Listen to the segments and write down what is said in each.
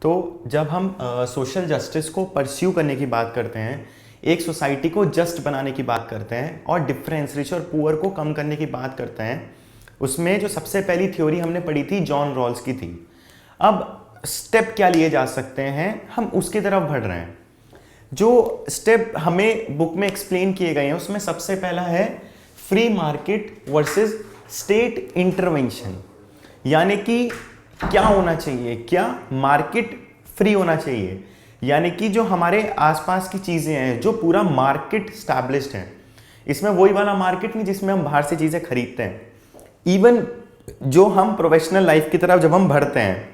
तो जब हम सोशल जस्टिस को परस्यू करने की बात करते हैं, एक सोसाइटी को जस्ट बनाने की बात करते हैं और डिफरेंस रिच और पुअर को कम करने की बात करते हैं, उसमें जो सबसे पहली थ्योरी हमने पढ़ी थी जॉन रॉल्स की थी। अब स्टेप क्या लिए जा सकते हैं, हम उसकी तरफ बढ़ रहे हैं। जो स्टेप हमें बुक में एक्सप्लेन किए गए हैं उसमें सबसे पहला है free market versus state intervention. यानी कि क्या होना चाहिए, क्या मार्केट फ्री होना चाहिए, यानी कि जो हमारे आसपास की चीज़ें हैं, जो पूरा मार्केट स्टैब्लिश्ड है, इसमें वही वाला मार्केट नहीं जिसमें हम बाहर से चीज़ें खरीदते हैं। इवन जो हम प्रोफेशनल लाइफ की तरफ जब हम बढ़ते हैं,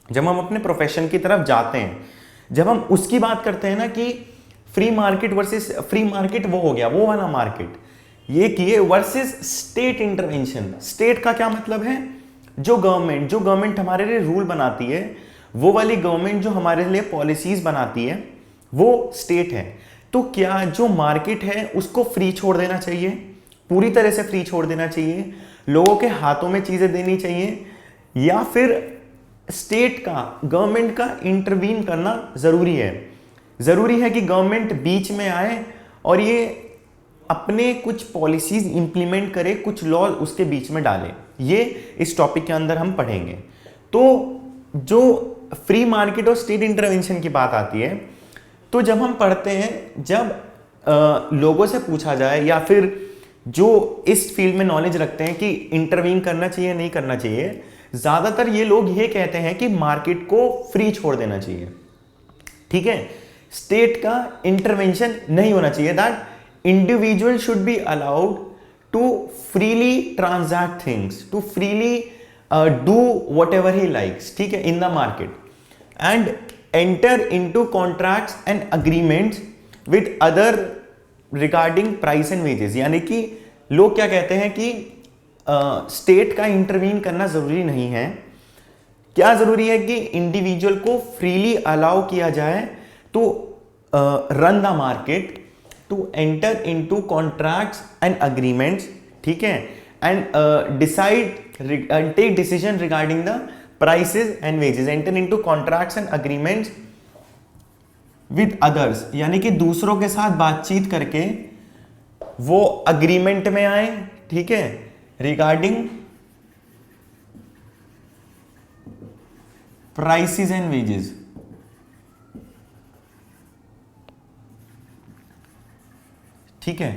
जब हम अपने प्रोफेशन की तरफ जाते हैं, जब हम उसकी बात करते हैं ना कि free market versus free market, वो हो गया वो वाला मार्केट, ये किए वर्सेस स्टेट इंटरवेंशन। स्टेट का क्या मतलब है, जो गवर्नमेंट हमारे लिए रूल बनाती है, वो वाली गवर्नमेंट जो हमारे लिए पॉलिसीज बनाती है, वो स्टेट है। तो क्या जो मार्केट है उसको फ्री छोड़ देना चाहिए, पूरी तरह से फ्री छोड़ देना चाहिए, लोगों के हाथों में चीजें देनी चाहिए, या फिर स्टेट का, गवर्नमेंट का इंटरवीन करना जरूरी है? जरूरी है कि गवर्नमेंट बीच में आए और ये अपने कुछ पॉलिसीज इंप्लीमेंट करे, कुछ लॉ उसके बीच में डाले। ये इस टॉपिक के अंदर हम पढ़ेंगे। तो जो फ्री मार्केट और स्टेट इंटरवेंशन की बात आती है, तो जब हम पढ़ते हैं, जब लोगों से पूछा जाए या फिर जो इस फील्ड में नॉलेज रखते हैं कि इंटरवीन करना चाहिए नहीं करना चाहिए, ज्यादातर ये लोग ये कहते हैं कि मार्केट को फ्री छोड़ देना चाहिए। ठीक है, स्टेट का इंटरवेंशन नहीं होना चाहिए, that individual should be allowed to freely transact things, to freely do whatever he likes, ठीक है, in the market, and enter into contracts and agreements with other regarding price and wages. यानी कि लोग क्या कहते हैं कि state का इंटरवीन करना जरूरी नहीं है। क्या जरूरी है कि इंडिविजुअल को फ्रीली अलाउ किया जाए to run the market, to enter into contracts and agreements, ठीक है, and decide and take decision regarding the prices and wages, enter into contracts and agreements with others। यानी कि दूसरों के साथ बातचीत करके वो अग्रीमेंट में आए, ठीक है, रिगार्डिंग प्राइसेस एंड वेजेस। ठीक है,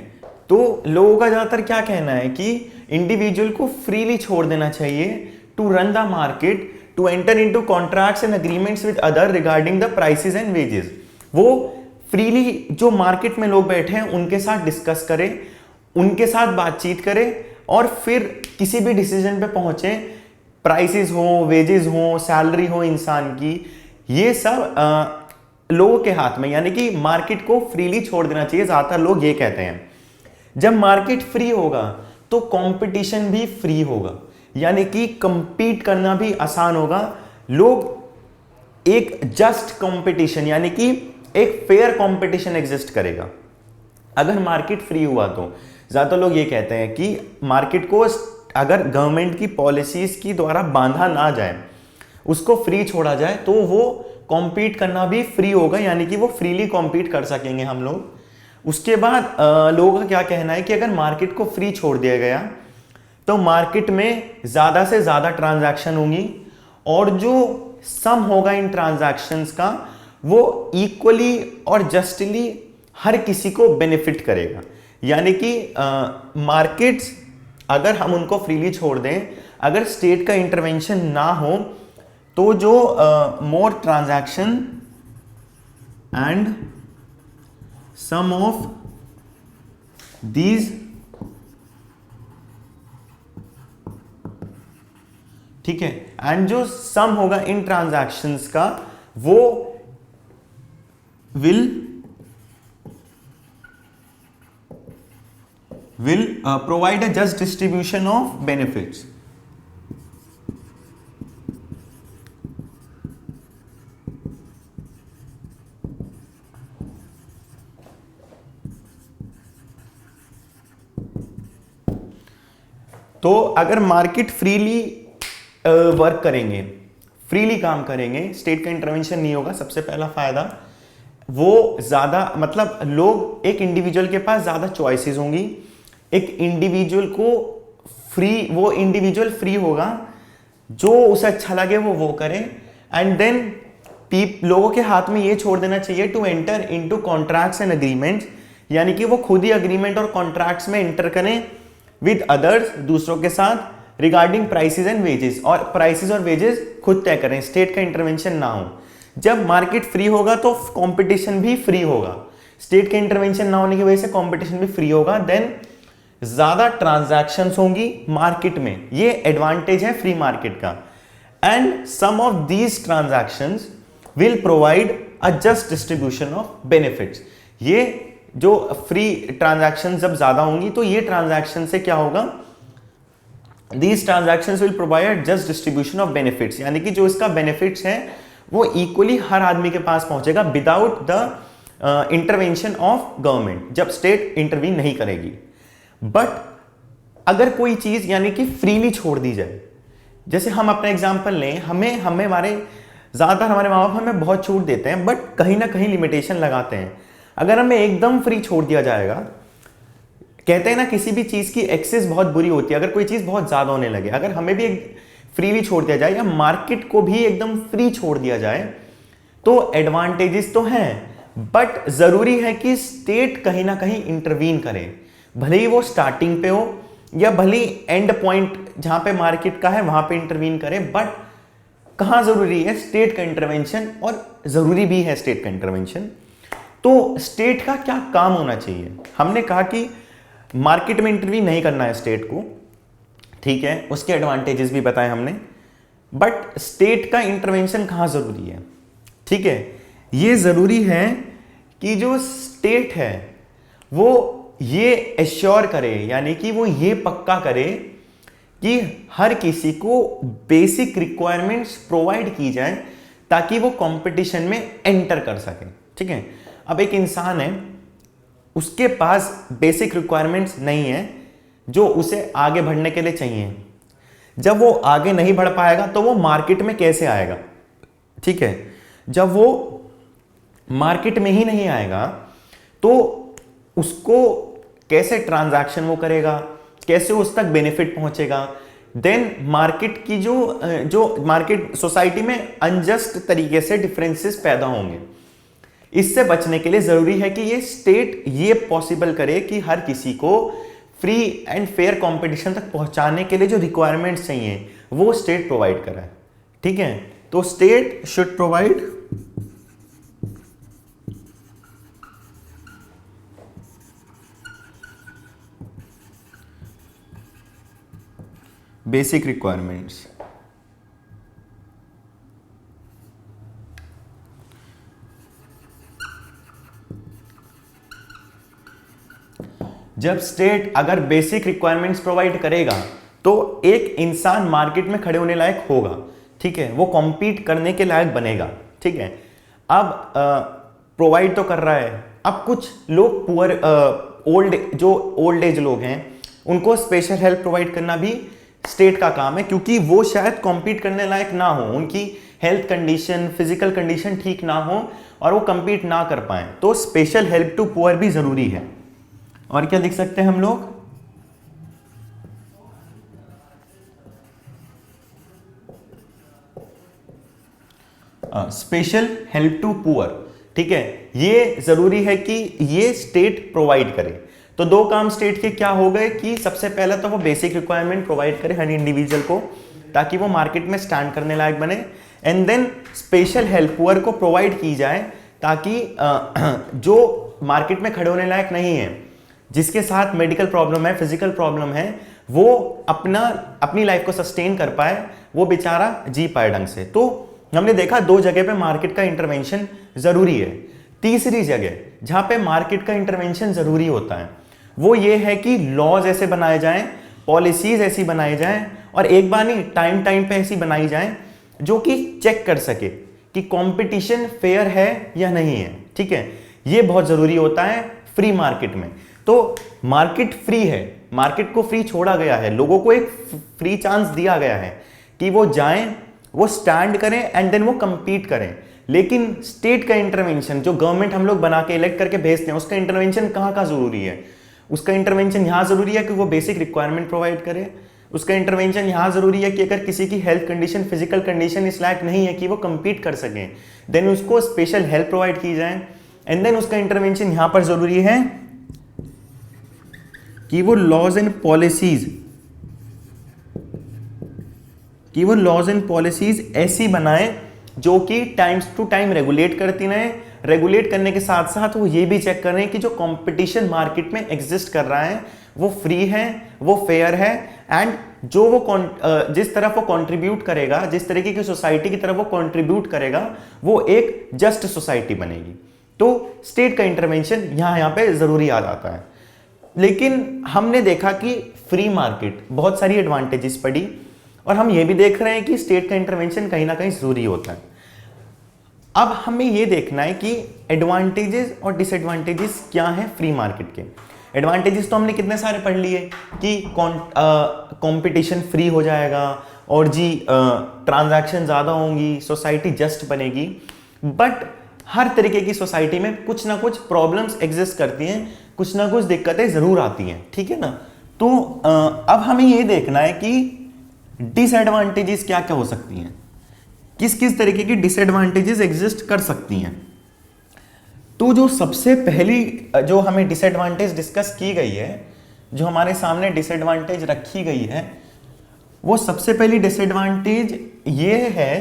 तो लोगों का ज्यादातर क्या कहना है कि इंडिविजुअल को फ्रीली छोड़ देना चाहिए to run the market, to enter into contracts and agreements with other regarding the prices and wages. वो फ्रीली जो मार्केट में लोग बैठे हैं उनके साथ डिस्कस करें, उनके साथ बातचीत करें और फिर किसी भी डिसीजन पे पहुंचे, प्राइसेस हो, वेजेस हो, सैलरी हो इंसान की, ये सब लोगों के हाथ में। यानी कि मार्केट को फ्रीली छोड़ देना चाहिए, ज्यादातर लोग ये कहते हैं। जब मार्केट फ्री होगा तो कंपटीशन भी फ्री होगा, यानी कि कंपीट करना भी आसान होगा। लोग एक जस्ट कंपटीशन, यानी कि एक फेयर कंपटीशन एग्जिस्ट करेगा। अगर मार्केट फ्री हुआ तो ज्यादातर लोग ये कहते हैं कि मार्केट को अगर गवर्नमेंट की पॉलिसीज की द्वारा बांधा ना जाए, उसको फ्री छोड़ा जाए, तो वो कॉम्पीट करना भी फ्री होगा, यानी कि वो फ्रीली कॉम्पीट कर सकेंगे हम लोग। उसके बाद लोगों का क्या कहना है कि अगर मार्केट को फ्री छोड़ दिया गया तो मार्केट में ज्यादा से ज्यादा ट्रांजैक्शन होंगी और जो सम होगा इन ट्रांजैक्शंस का वो इक्वली और जस्टली हर किसी को बेनिफिट करेगा। यानी कि मार्केट्स अगर हम उनको फ्रीली छोड़ दें, अगर स्टेट का इंटरवेंशन ना हो, तो जो more transaction and some of these, ठीक है, एंड जो सम होगा इन ट्रांजैक्शंस का वो will provide a just distribution of benefits. तो अगर मार्केट फ्रीली वर्क करेंगे, फ्रीली काम करेंगे, स्टेट का इंटरवेंशन नहीं होगा, सबसे पहला फायदा वो ज़्यादा मतलब लोग, एक इंडिविजुअल के पास ज़्यादा चॉइसेस होंगी, एक इंडिविजुअल को वो इंडिविजुअल फ्री होगा, जो उसे अच्छा लगे वो करे। एंड देन लोगों के हाथ में ये छोड़ देना चाहिए to enter into contracts and agreements, यानी कि वो खुद ही अग्रीमेंट और कॉन्ट्रैक्ट्स में एंटर करें विद अदर्स, दूसरों के साथ, रिगार्डिंग प्राइसेस एंड वेजेस, और प्राइसेस और वेजेस खुद तय करें, स्टेट का इंटरवेंशन ना हो। जब मार्केट फ्री होगा तो कंपटीशन भी फ्री होगा, स्टेट का इंटरवेंशन ना होने की वजह से कंपटीशन भी फ्री होगा, देन ज्यादा ट्रांजैक्शंस होंगी मार्केट में, ये एडवांटेज है फ्री मार्केट का। And some of these transactions will provide a just distribution of benefits. ये जो फ्री ट्रांजैक्शन जब ज्यादा होंगी तो ये ट्रांजैक्शन से क्या होगा, these transactions will provide just distribution of benefits, यानी कि जो इसका बेनिफिट्स है वो इक्वली हर आदमी के पास पहुंचेगा without the intervention of government, जब स्टेट इंटरवीन नहीं करेगी। बट अगर कोई चीज यानी कि फ्रीली छोड़ दी जाए, जैसे हम अपना एग्जांपल लें, हमें हमारे ज्यादातर हमारे माँ बाप हमें बहुत छूट देते हैं, बट कहीं ना कहीं लिमिटेशन लगाते हैं। अगर हमें एकदम फ्री छोड़ दिया जाएगा, कहते हैं ना किसी भी चीज की एक्सेस बहुत बुरी होती है, अगर कोई चीज बहुत ज्यादा होने लगे, अगर हमें भी फ्रीली छोड़ दिया जाए या मार्केट को भी एकदम फ्री छोड़ दिया जाए तो एडवांटेजेस तो हैं, बट जरूरी है कि स्टेट कहीं ना कहीं इंटरवीन करे, भले ही वो स्टार्टिंग पे हो या भले ही एंड पॉइंट जहां पे मार्केट का है वहां पे इंटरवीन करे। बट कहां जरूरी है स्टेट का इंटरवेंशन, और जरूरी भी है स्टेट का इंटरवेंशन। तो स्टेट का क्या काम होना चाहिए, हमने कहा कि मार्केट में इंटरवीन नहीं करना है स्टेट को, ठीक है, उसके एडवांटेजेस भी बताए हमने, बट स्टेट का इंटरवेंशन कहां जरूरी है, ठीक है, ये जरूरी है कि जो स्टेट है वो ये एश्योर करे, यानी कि वो ये पक्का करे कि हर किसी को बेसिक रिक्वायरमेंट्स प्रोवाइड की जाए ताकि वो कंपटीशन में एंटर कर सके, ठीक है। अब एक इंसान है, उसके पास बेसिक रिक्वायरमेंट्स नहीं है जो उसे आगे बढ़ने के लिए चाहिए, जब वो आगे नहीं बढ़ पाएगा तो वो मार्केट में कैसे आएगा, ठीक है। जब वो मार्केट में ही नहीं आएगा तो उसको कैसे ट्रांजैक्शन वो करेगा, कैसे उस तक बेनिफिट पहुंचेगा, देन मार्केट की जो मार्केट सोसाइटी में अनजस्ट तरीके से डिफरेंसेस पैदा होंगे। इससे बचने के लिए जरूरी है कि ये स्टेट ये पॉसिबल करे कि हर किसी को फ्री एंड फेयर कंपटीशन तक पहुंचाने के लिए जो रिक्वायरमेंट्स चाहिए वो स्टेट प्रोवाइड कराए, ठीक है। तो state should provide basic requirements. जब स्टेट अगर बेसिक रिक्वायरमेंट्स प्रोवाइड करेगा तो एक इंसान मार्केट में खड़े होने लायक होगा, ठीक है, वो कॉम्पीट करने के लायक बनेगा, ठीक है। अब प्रोवाइड तो कर रहा है, अब कुछ लोग पुअर ओल्ड एज लोग हैं उनको स्पेशल हेल्प प्रोवाइड करना भी स्टेट का काम है, क्योंकि वो शायद कॉम्पीट करने लायक ना हो, उनकी हेल्थ कंडीशन फिजिकल कंडीशन ठीक ना हो और वो कम्पीट ना कर पाए, तो स्पेशल हेल्प टू पुअर भी जरूरी है। और क्या लिख सकते हैं हम लोग, स्पेशल हेल्प टू पुअर, ठीक है, ये जरूरी है कि ये स्टेट प्रोवाइड करे। तो दो काम स्टेट के क्या हो गए कि सबसे पहला तो वो बेसिक रिक्वायरमेंट प्रोवाइड करे हर इंडिविजुअल को ताकि वो मार्केट में स्टैंड करने लायक बने, and then special help poor को प्रोवाइड की जाए ताकि जो मार्केट में खड़े होने लायक नहीं है, जिसके साथ मेडिकल प्रॉब्लम है फिजिकल प्रॉब्लम है, वो अपनी लाइफ को सस्टेन कर पाए, वो बेचारा जी पाए ढंग से। तो हमने देखा दो जगह पे मार्केट का इंटरवेंशन जरूरी है। तीसरी जगह जहां पे मार्केट का इंटरवेंशन जरूरी होता है वो ये है कि लॉज ऐसे बनाए जाएं, पॉलिसीज ऐसी बनाई जाएं, और एक बार नहीं टाइम टाइम पे ऐसी बनाई जाएं जो कि चेक कर सके कि कंपटीशन फेयर है या नहीं है, ठीक है। ये बहुत जरूरी होता है फ्री मार्केट में। तो मार्केट फ्री है, मार्केट को फ्री छोड़ा गया है, लोगों को एक फ्री चांस दिया गया है कि वो जाएं वो स्टैंड करें एंड देन वो compete करें। लेकिन स्टेट का इंटरवेंशन, जो गवर्नमेंट हम लोग बना के इलेक्ट करके भेजते हैं, उसका इंटरवेंशन कहाँ का जरूरी है? उसका इंटरवेंशन यहाँ जरूरी है कि वो बेसिक रिक्वायरमेंट प्रोवाइड करे। उसका इंटरवेंशन यहाँ जरूरी है कि अगर किसी की हेल्थ कंडीशन, फिजिकल कंडीशन इस लायक नहीं है कि वो compete कर सकें, देन उसको स्पेशल हेल्प प्रोवाइड की जाए। एंड देन उसका इंटरवेंशन यहाँ पर जरूरी है कि वो लॉज एंड पॉलिसीज ऐसी बनाए जो कि टाइम्स टू टाइम रेगुलेट करती रहें। रेगुलेट करने के साथ साथ वो ये भी चेक करें कि जो कंपटीशन मार्केट में एग्जिस्ट कर रहा है वो फ्री है, वो फेयर है, एंड जो वो जिस तरफ वो कंट्रीब्यूट करेगा, जिस तरीके की सोसाइटी की तरफ वो कंट्रीब्यूट करेगा, वो एक जस्ट सोसाइटी बनेगी। तो स्टेट का इंटरवेंशन यहाँ पे जरूरी आ जाता है। लेकिन हमने देखा कि फ्री मार्केट बहुत सारी एडवांटेजेस पड़ी, और हम ये भी देख रहे हैं कि स्टेट का इंटरवेंशन कहीं ना कहीं जरूरी होता है। अब हमें ये देखना है कि एडवांटेजेस और डिसएडवांटेजेस क्या हैं फ्री मार्केट के। एडवांटेजेस तो हमने कितने सारे पढ़ लिए कि कंपटीशन फ्री हो जाएगा, और जी ट्रांजैक्शन ज़्यादा होंगी, सोसाइटी जस्ट बनेगी। बट हर तरीके की सोसाइटी में कुछ ना कुछ प्रॉब्लम्स एग्जिस्ट करती हैं, कुछ ना कुछ दिक्कतें ज़रूर आती हैं, ठीक है ना। तो अब हमें ये देखना है कि डिसएडवांटेजेस क्या क्या हो सकती हैं, किस किस तरीके की डिसएडवांटेजेस एग्जिस्ट कर सकती हैं। तो जो सबसे पहली जो हमें डिसएडवांटेज डिस्कस की गई है, जो हमारे सामने डिसएडवांटेज रखी गई है, वो सबसे पहली डिसएडवांटेज ये है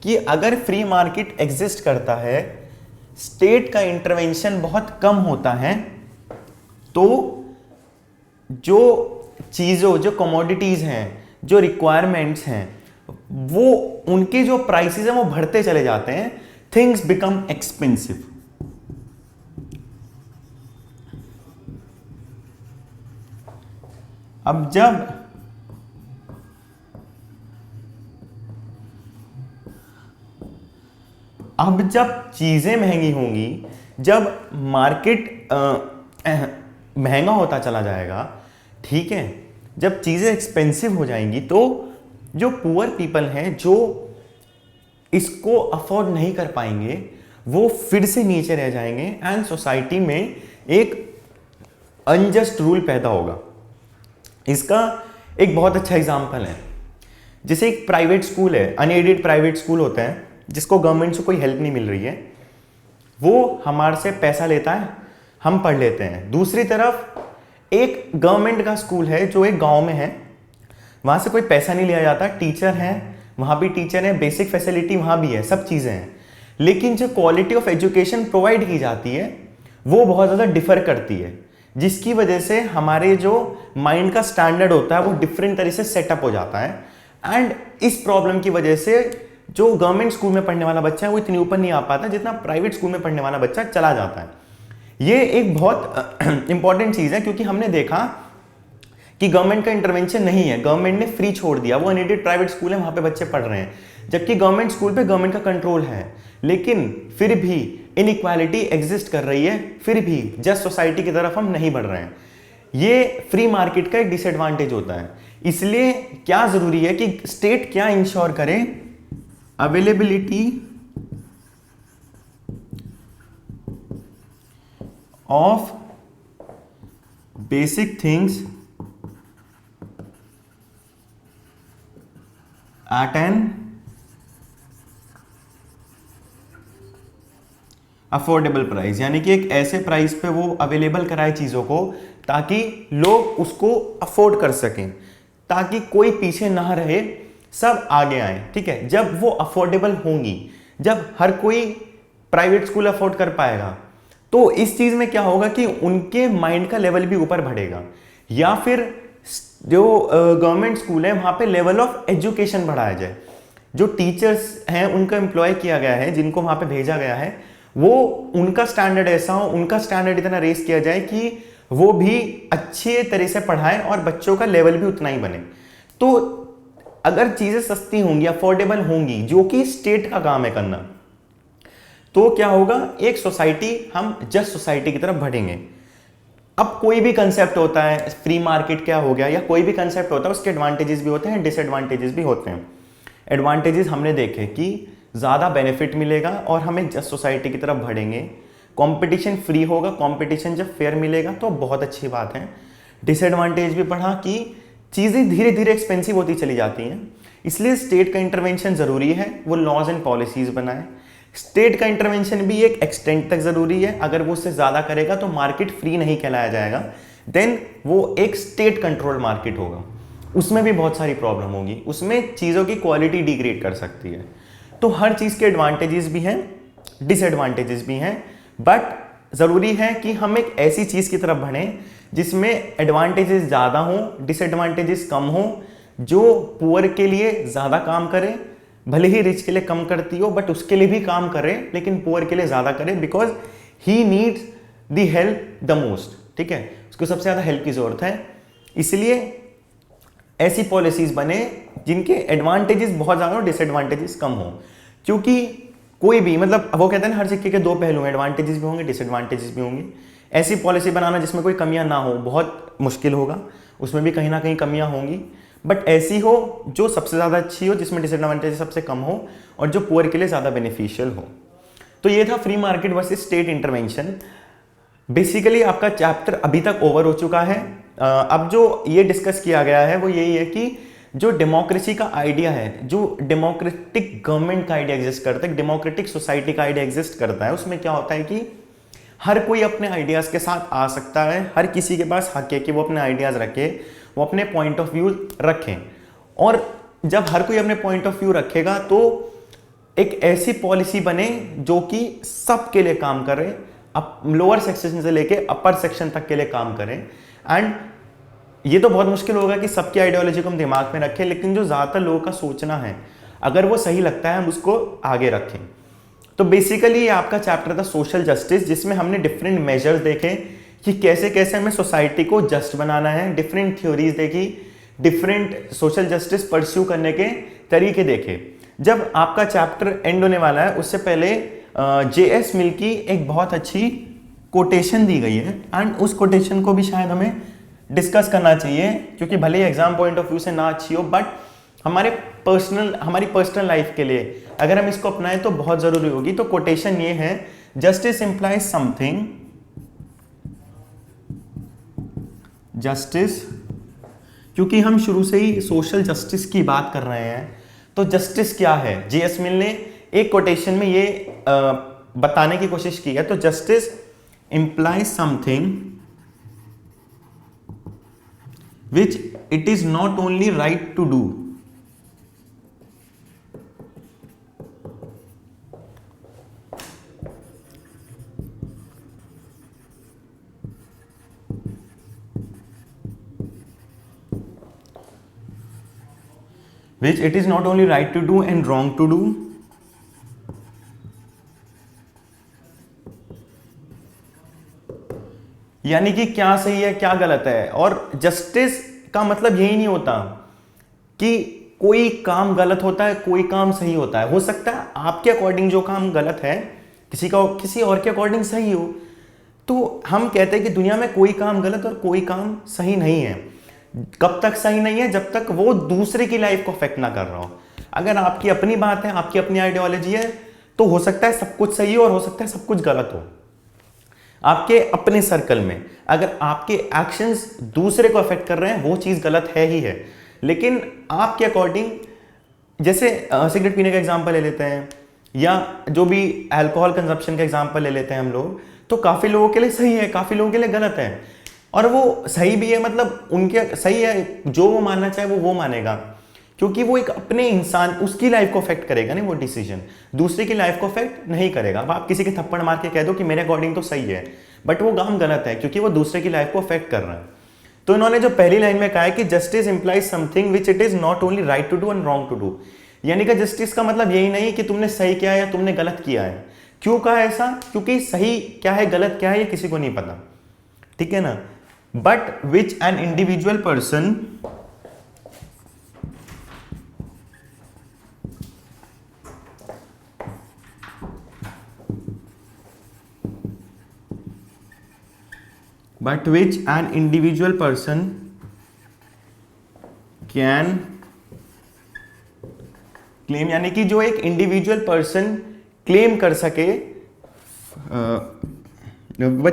कि अगर फ्री मार्केट एग्जिस्ट करता है, स्टेट का इंटरवेंशन बहुत कम होता है, तो जो चीज़ों, जो कमोडिटीज़ हैं, जो रिक्वायरमेंट्स हैं, वो उनके जो प्राइसेस हैं वो बढ़ते चले जाते हैं। Things become expensive. अब जब चीजें महंगी होंगी, जब मार्केट महंगा होता चला जाएगा, ठीक है, जब चीजें एक्सपेंसिव हो जाएंगी, तो जो पुअर पीपल हैं, जो इसको अफोर्ड नहीं कर पाएंगे, वो फिर से नीचे रह जाएंगे, एंड सोसाइटी में एक अनजस्ट रूल पैदा होगा। इसका एक बहुत अच्छा एग्जाम्पल है, जैसे एक प्राइवेट स्कूल है, अनएडेड प्राइवेट स्कूल होते हैं, जिसको गवर्नमेंट से कोई हेल्प नहीं मिल रही है, वो हमारे से पैसा लेता है, हम पढ़ लेते हैं। दूसरी तरफ एक गवर्नमेंट का स्कूल है जो एक गांव में है, वहां से कोई पैसा नहीं लिया जाता, टीचर हैं, वहां भी टीचर हैं, बेसिक फैसिलिटी वहां भी है, सब चीजें हैं, लेकिन जो क्वालिटी ऑफ एजुकेशन प्रोवाइड की जाती है वो बहुत ज़्यादा डिफर करती है, जिसकी वजह से हमारे जो माइंड का स्टैंडर्ड होता है वो डिफरेंट तरह से सेटअप हो जाता है। एंड इस प्रॉब्लम की वजह से जो गवर्नमेंट स्कूल में पढ़ने वाला बच्चा है वो इतनी ऊपर नहीं आ पाता जितना प्राइवेट स्कूल में पढ़ने वाला बच्चा चला जाता है। ये एक बहुत इंपॉर्टेंट चीज़ है, क्योंकि हमने देखा कि गवर्नमेंट का इंटरवेंशन नहीं है, गवर्नमेंट ने फ्री छोड़ दिया, वो अनएडेड प्राइवेट स्कूल है, वहाँ पे बच्चे पढ़ रहे हैं, जबकि गवर्नमेंट स्कूल पे गवर्नमेंट का कंट्रोल है, लेकिन फिर भी इनइक्वालिटी एग्जिस्ट कर रही है, फिर भी जस्ट सोसाइटी की तरफ हम नहीं बढ़ रहे हैं। ये फ्री मार्केट का एक डिसएडवांटेज होता है। इसलिए क्या जरूरी है कि स्टेट क्या इंश्योर करे, availability of basic things at an affordable price, यानी कि एक ऐसे प्राइस पे वो अवेलेबल कराए चीज़ों को ताकि लोग उसको अफोर्ड कर सकें, ताकि कोई पीछे ना रहे, सब आगे आए। ठीक है, जब वो अफोर्डेबल होंगी, जब हर कोई प्राइवेट स्कूल अफोर्ड कर पाएगा, तो इस चीज़ में क्या होगा कि उनके माइंड का लेवल भी ऊपर बढ़ेगा, या फिर जो गवर्नमेंट स्कूल है वहाँ पे लेवल ऑफ एजुकेशन बढ़ाया जाए। जो टीचर्स हैं उनको एम्प्लॉय किया गया है, जिनको वहाँ पे भेजा गया है, वो उनका स्टैंडर्ड ऐसा हो, उनका स्टैंडर्ड इतना रेस किया जाए कि वो भी अच्छे तरह से पढ़ाएं और बच्चों का लेवल भी उतना ही बने। तो अगर चीज़ें सस्ती होंगी, अफोर्डेबल होंगी, जो कि स्टेट का काम है करना, तो क्या होगा, एक सोसाइटी, हम जस्ट सोसाइटी की तरफ बढ़ेंगे। अब कोई भी कंसेप्ट होता है, फ्री मार्केट क्या हो गया, या कोई भी कंसेप्ट होता है, उसके एडवांटेजेस भी होते हैं, डिसएडवांटेजेस भी होते हैं। एडवांटेजेस हमने देखे कि ज़्यादा बेनिफिट मिलेगा और हम एक जस्ट सोसाइटी की तरफ बढ़ेंगे, कंपटीशन फ्री होगा, कंपटीशन जब फेयर मिलेगा तो बहुत अच्छी बात है। डिसएडवांटेज भी पढ़ा कि चीज़ें धीरे धीरे एक्सपेंसिव होती चली जाती हैं, इसलिए स्टेट का इंटरवेंशन ज़रूरी है, वो लॉज एंड पॉलिसीज़ बनाए। स्टेट का इंटरवेंशन भी एक एक्सटेंट तक ज़रूरी है, अगर वो उससे ज़्यादा करेगा तो मार्केट फ्री नहीं कहलाया जाएगा, देन वो एक स्टेट कंट्रोल्ड मार्केट होगा, उसमें भी बहुत सारी प्रॉब्लम होगी, उसमें चीज़ों की क्वालिटी डिग्रेड कर सकती है। तो हर चीज़ के एडवांटेजेस भी हैं, डिसएडवांटेजेस भी हैं, बट ज़रूरी है कि हम एक ऐसी चीज़ की तरफ बढ़ें जिसमें एडवांटेजेस ज़्यादा हों, डिसएडवांटेजेस कम हों, जो पुअर के लिए ज़्यादा काम करे, भले ही रिच के लिए कम करती हो बट उसके लिए भी काम करे, लेकिन पुअर के लिए ज़्यादा करे, because he needs the help the most, ठीक है, उसको सबसे ज़्यादा हेल्प की ज़रूरत है। इसलिए ऐसी पॉलिसीज़ बने जिनके एडवांटेजेस बहुत ज़्यादा हो, डिसएडवांटेजेस कम हो, क्योंकि कोई भी, मतलब वो कहते हैं ना हर सिक्के के दो पहलू हैं, एडवांटेजेस भी होंगे, डिसएडवांटेजेस भी होंगे। ऐसी पॉलिसी बनाना जिसमें कोई कमियां ना हो बहुत मुश्किल होगा, उसमें भी कहीं ना कहीं कमियां होंगी, बट ऐसी हो जो सबसे ज़्यादा अच्छी हो, जिसमें डिसएडवांटेज सबसे कम हो और जो पुअर के लिए ज़्यादा बेनिफिशियल हो। तो ये था free market versus state intervention. Basically आपका चैप्टर अभी तक ओवर हो चुका है। अब जो ये डिस्कस किया गया है वो यही है कि जो डेमोक्रेसी का आइडिया है, जो डेमोक्रेटिक गवर्नमेंट का आइडिया एग्जिस्ट करता है, डेमोक्रेटिक सोसाइटी का आइडिया एग्जिस्ट करता है, उसमें क्या होता है कि हर कोई अपने आइडियाज़ के साथ आ सकता है, हर किसी के पास हक है कि वो अपने आइडियाज़ रखे, वो अपने पॉइंट ऑफ व्यू रखें, और जब हर कोई अपने पॉइंट ऑफ व्यू रखेगा तो एक ऐसी पॉलिसी बने जो कि सबके लिए काम करे, लोअर सेक्शन से लेके अपर सेक्शन तक के लिए काम करें। एंड ये तो बहुत मुश्किल होगा कि सबकी आइडियोलॉजी को हम दिमाग में रखें, लेकिन जो ज़्यादातर लोगों का सोचना है अगर वो सही लगता है हम उसको आगे रखें। तो बेसिकली ये आपका चैप्टर था सोशल जस्टिस, जिसमें हमने डिफरेंट मेजर्स देखे कि कैसे कैसे हमें सोसाइटी को जस्ट बनाना है, डिफरेंट थ्योरीज देखी, डिफरेंट सोशल जस्टिस परस्यू करने के तरीके देखे। जब आपका चैप्टर एंड होने वाला है उससे पहले J.S. मिल की एक बहुत अच्छी कोटेशन दी गई है, एंड उस कोटेशन को भी शायद हमें डिस्कस करना चाहिए, क्योंकि भले ही एग्जाम पॉइंट ऑफ व्यू से ना अच्छी हो, बट हमारी पर्सनल लाइफ के लिए अगर हम इसको अपनाएं तो बहुत जरूरी होगी। तो कोटेशन ये है, जस्टिस इंप्लाइज समथिंग, जस्टिस, क्योंकि हम शुरू से ही सोशल जस्टिस की बात कर रहे हैं, तो जस्टिस क्या है, J.S. मिल ने एक कोटेशन में ये बताने की कोशिश की है। तो justice implies something which it is not only right to do, which it is not only right to do and wrong to do, यानी कि क्या सही है क्या गलत है। और जस्टिस का मतलब यही नहीं होता कि कोई काम गलत होता है कोई काम सही होता है। हो सकता है आपके अकॉर्डिंग जो काम गलत है किसी और के अकॉर्डिंग सही हो। तो हम कहते हैं कि दुनिया में कोई काम गलत और कोई काम सही नहीं है। कब तक सही नहीं है? जब तक वो दूसरे की लाइफ को अफेक्ट ना कर रहा हो। अगर आपकी अपनी बात है, आपकी अपनी आइडियोलॉजी है, तो हो सकता है सब कुछ सही हो और हो सकता है सब कुछ गलत हो आपके अपने सर्कल में। अगर आपके एक्शंस दूसरे को अफेक्ट कर रहे हैं वो चीज़ गलत है ही है। लेकिन आपके अकॉर्डिंग, जैसे सिगरेट पीने का एग्जांपल ले लेते हैं या जो भी अल्कोहल कंजप्शन का एग्जांपल ले लेते हैं हम लोग, तो काफ़ी लोगों के लिए सही है, काफ़ी लोगों के लिए गलत है। और वो सही भी है, मतलब उनके सही है, जो वो मानना चाहे वो मानेगा, क्योंकि वो एक अपने इंसान, उसकी लाइफ को अफेक्ट करेगा नहीं वो डिसीजन, दूसरे की लाइफ को अफेक्ट नहीं करेगा। अब आप किसी के थप्पड़ मार के कह दो कि मेरे अकॉर्डिंग तो सही है, बट वो काम गलत है क्योंकि वो दूसरे की लाइफ को अफेक्ट कर रहा है। तो इन्होंने जो पहली लाइन में कहा है कि justice implies something which it is not only right to do and wrong to do, यानी कि जस्टिस का मतलब यही नहीं कि तुमने सही किया है या तुमने गलत किया है। क्यों कहा ऐसा? क्योंकि सही क्या है गलत क्या है ये किसी को नहीं पता, ठीक है ना। But which an individual person claim यानी कि जो एक इंडिविजुअल पर्सन क्लेम कर सके,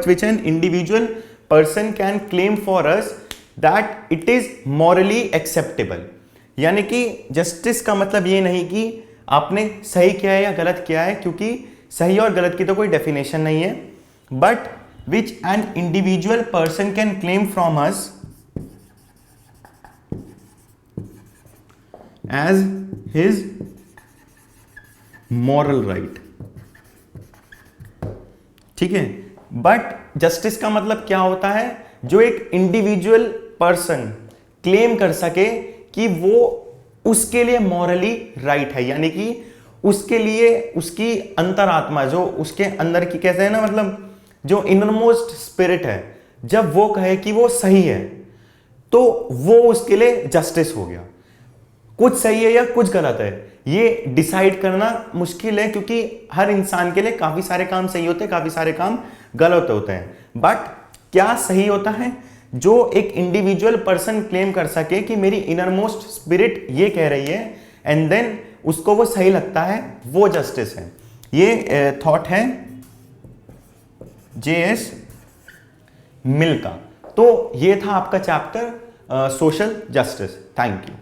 विच an individual person can claim for us that it is morally acceptable. यानी कि जस्टिस का मतलब ये नहीं कि आपने सही किया है या गलत किया है, क्योंकि सही और गलत की तो कोई डेफिनेशन नहीं है, but which an individual person can claim from us as his moral right. ठीक है, बट जस्टिस का मतलब क्या होता है, जो एक इंडिविजुअल पर्सन क्लेम कर सके कि वो उसके लिए मॉरली राइट है, यानी कि उसके लिए उसकी अंतरात्मा, जो उसके अंदर की कहते हैं ना, मतलब जो इनरमोस्ट स्पिरिट है, जब वो कहे कि वो सही है तो वो उसके लिए जस्टिस हो गया। कुछ सही है या कुछ गलत है ये डिसाइड करना मुश्किल है, क्योंकि हर इंसान के लिए काफी सारे काम सही होते हैं, काफी सारे काम गलत होते हैं। बट क्या सही होता है, जो एक इंडिविजुअल पर्सन क्लेम कर सके कि मेरी इनरमोस्ट स्पिरिट ये कह रही है, एंड देन उसको वो सही लगता है, वो जस्टिस है। ये थॉट है J.S. मिल का। तो ये था आपका chapter social justice. Thank you.